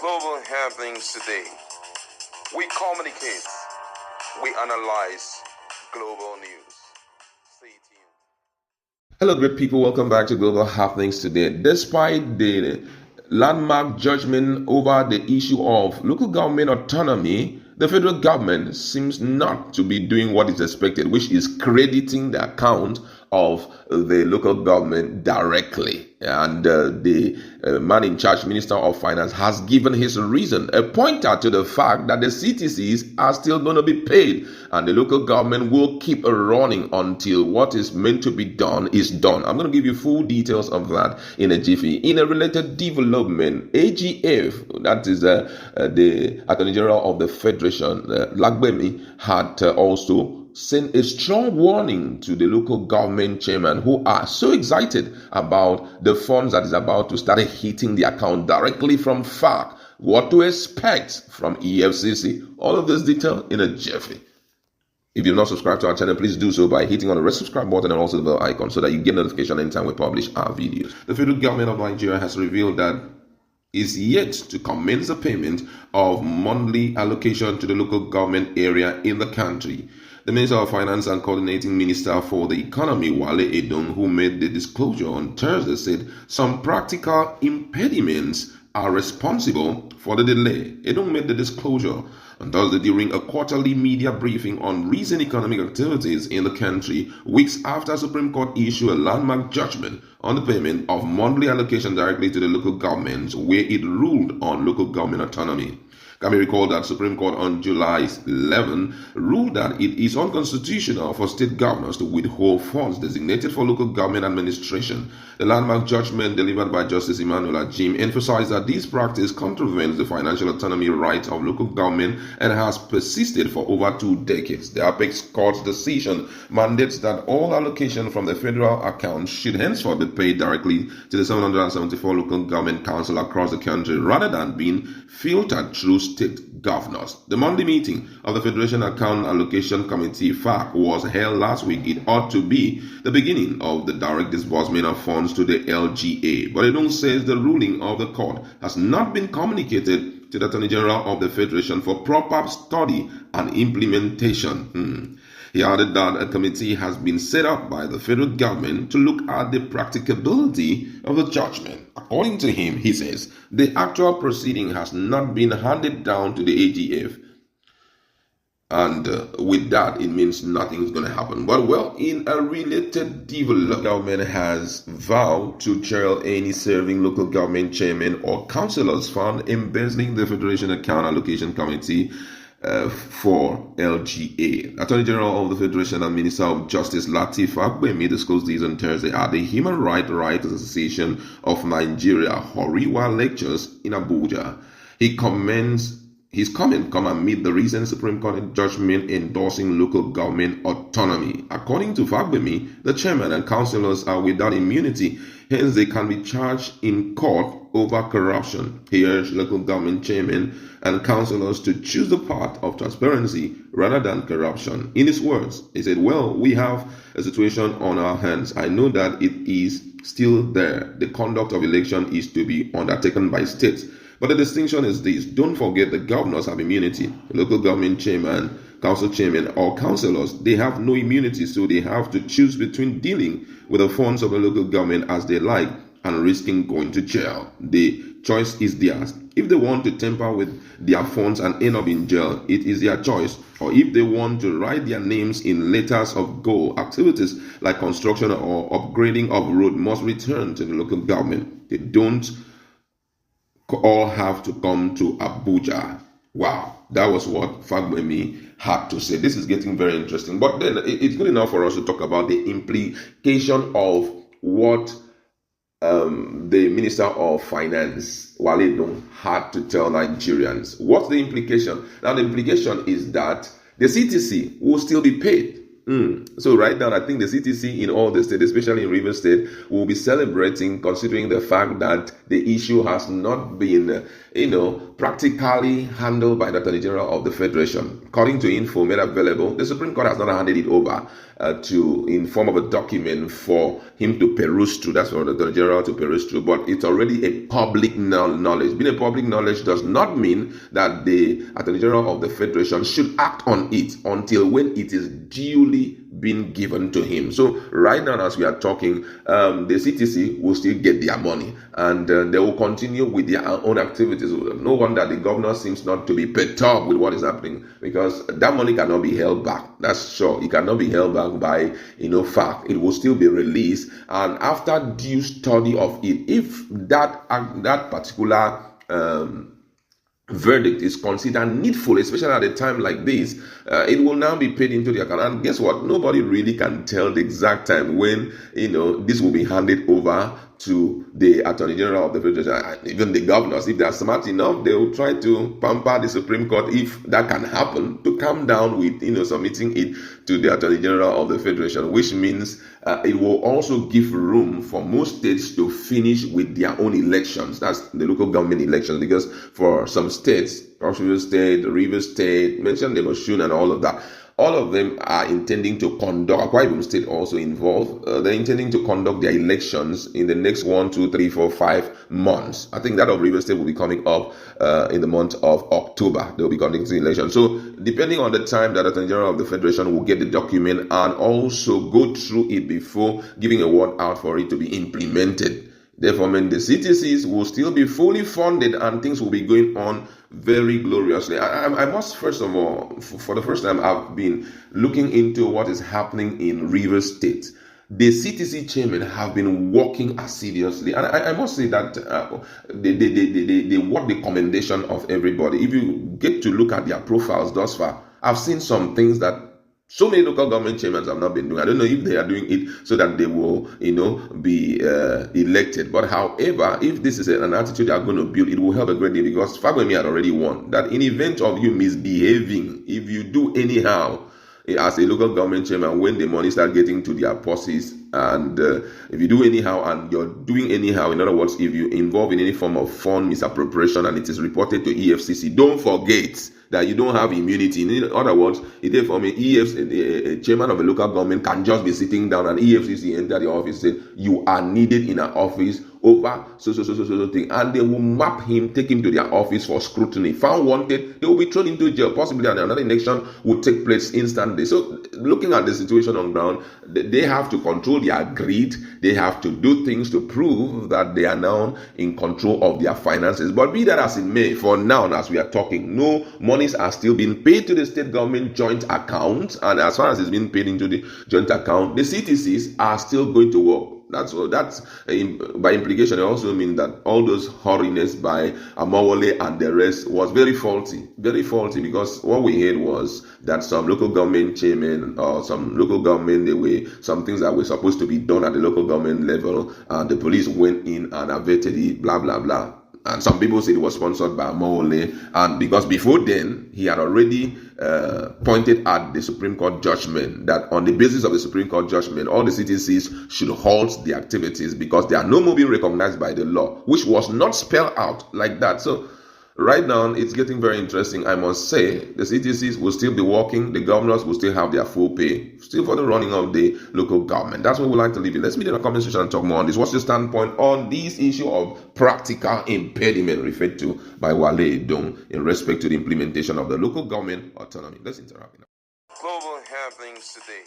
global happenings today. We communicate, we analyze global news. Stay tuned. Hello, great people. Welcome back to Global Happenings Today. Despite the landmark judgment over the issue of local government autonomy, the federal government seems not to be doing what is expected, which is crediting the account of the local government directly. And the man in charge, Minister of Finance, has given his reason, a pointer to the fact that the CTCs are still going to be paid and the local government will keep running until what is meant to be done is done. I'm going to give you full details of that in a jiffy. In a related development, AGF, that is the Attorney General of the Federation, Lagbemi, had also sent a strong warning to the local government chairmen who are so excited about the funds that is about to start hitting the account directly from FARC. What to expect from EFCC? All of this detail in a jiffy. If you've not subscribed to our channel, please do so by hitting on the red subscribe button and also the bell icon so that you get notification anytime we publish our videos. The federal government of Nigeria has revealed that is yet to commence the payment of monthly allocation to the local government area in the country. The Minister of Finance and Coordinating Minister for the Economy, Wale, who made the disclosure on Thursday, said some practical impediments are responsible for the delay. Edom made the disclosure on Thursday during a quarterly media briefing on recent economic activities in the country, weeks after Supreme Court issued a landmark judgment on the payment of monthly allocation directly to the local governments, where it ruled on local government autonomy. Can we recall that Supreme Court on July 11 ruled that it is unconstitutional for state governors to withhold funds designated for local government administration. The landmark judgment delivered by Justice Amaewhule Ajim emphasized that this practice contravenes the financial autonomy rights of local government and has persisted for over 2 decades. The Apex Court's decision mandates that all allocation from the federal account should henceforth be paid directly to the 774 local government councils across the country rather than being filtered through state governors. The Monday meeting of the Federation Account Allocation Committee, FAC, was held last week. It ought to be the beginning of the direct disbursement of funds to the LGA, but it says the ruling of the court has not been communicated to the Attorney General of the Federation for proper study and implementation. He added that a committee has been set up by the federal government to look at the practicability of the judgment. According to him, he says, the actual proceeding has not been handed down to the AGF. And with that, it means nothing is going to happen. But well, in a related development, the government has vowed to jail any serving local government chairman or councillors found embezzling the Federation Account Allocation Committee for LGA. Attorney General of the Federation and Minister of Justice Lateef Fagbemi disclosed these on Thursday at the Human Rights Association of Nigeria Horiwa lectures in Abuja. His comment come amid the recent Supreme Court judgment endorsing local government autonomy. According to Fagbemi, the chairman and councillors are without immunity, hence they can be charged in court over corruption. He urged local government chairmen and councillors to choose the path of transparency rather than corruption. In his words, he said, well, we have a situation on our hands. I know that it is still there. The conduct of election is to be undertaken by states. But the distinction is this: don't forget the governors have immunity. The local government chairman, council chairman, or councillors, they have no immunity, so they have to choose between dealing with the funds of the local government as they like and risking going to jail. The choice is theirs. If they want to tamper with their funds and end up in jail, it is their choice. Or if they want to write their names in letters of gold, activities like construction or upgrading of road must return to the local government. They don't all have to come to Abuja. Wow, that was what Fagbemi had to say. This is getting very interesting. But then it's good enough for us to talk about the implication of what the Minister of Finance, Wale, had to tell Nigerians. What's the implication? Now, the implication is that the CTC will still be paid. So right now, I think the CTC in all the states, especially in Rivers State, will be celebrating, considering the fact that the issue has not been, practically handled by the Attorney General of the Federation. According to info made available, the Supreme Court has not handed it over in form of a document for him to peruse through. That's for the Attorney General to peruse through. But it's already a public knowledge. Being a public knowledge does not mean that the Attorney General of the Federation should act on it until when it is duly been given to him. So right now, as we are talking, the CTC will still get their money, and they will continue with their own activities. No wonder the governor seems not to be perturbed with what is happening, because that money cannot be held back. That's sure. It cannot be held back by fact. It will still be released, and after due study of it, if that particular verdict is considered needful, especially at a time like this, it will now be paid into the account. And guess what? Nobody really can tell the exact time when this will be handed over to the Attorney General of the Federation. Even the governors, if they are smart enough, they will try to pamper the Supreme Court, if that can happen, to come down with submitting it to the Attorney General of the Federation, which means it will also give room for most states to finish with their own elections. That's the local government elections, because for some states, Cross State, Rivers State, mentioned Osun and all of that, all of them are intending to conduct, Akwa Ibom State also involved, they're intending to conduct their elections in the next 1, 2, 3, 4, 5 months. I think that of Rivers State will be coming up in the month of October. They'll be conducting elections. So depending on the time that the Attorney General of the Federation will get the document and also go through it before giving a word out for it to be implemented. Therefore, the CTCs will still be fully funded and things will be going on very gloriously. I must, first of all, for the first time, I've been looking into what is happening in Rivers State. The CTC chairmen have been working assiduously, and I must say that they work the commendation of everybody. If you get to look at their profiles thus far, I've seen some things that so many local government chairmen have not been doing. I don't know if they are doing it so that they will, be elected. But however, if this is an attitude they are going to build, it will help a great deal, because Fagbemi had already warned that in event of you misbehaving, if you do anyhow, as a local government chairman, when the money start getting to their purses, and if you do anyhow and you're doing anyhow, in other words, if you involve in any form of fund misappropriation and it is reported to EFCC, don't forget that you don't have immunity. In other words, it for me, a chairman of a local government can just be sitting down and EFCC enter the office and say, you are needed in an office over so thing, and they will map him, take him to their office for scrutiny. Found wanted, they will be thrown into jail, possibly, and another election will take place instantly. So looking at the situation on ground, they have to control their greed. They have to do things to prove that they are now in control of their finances. But be that as it may, for now, as we are talking, no monies are still being paid to the state government joint account, and as far as it's being paid into the joint account, the CTCs are still going to work. That's by implication. It also means that all those hurriness by Amaewhule and the rest was very faulty, because what we heard was that some local government chairmen or some local government, some things that were supposed to be done at the local government level, and the police went in and averted it, blah blah blah. And some people say it was sponsored by Amaewhule, and because before then he had already pointed at the Supreme Court judgment that on the basis of the Supreme Court judgment, all the CTCs should halt the activities because they are no more being recognized by the law, which was not spelled out like that. So right now, it's getting very interesting. I must say, the CTCs will still be working. The governors will still have their full pay, still for the running of the local government. That's what we'd like to leave it. Let's meet in the comment section and talk more on this. What's your standpoint on this issue of practical impediment referred to by Wale Edong in respect to the implementation of the local government autonomy? Let's interact. Global happenings today.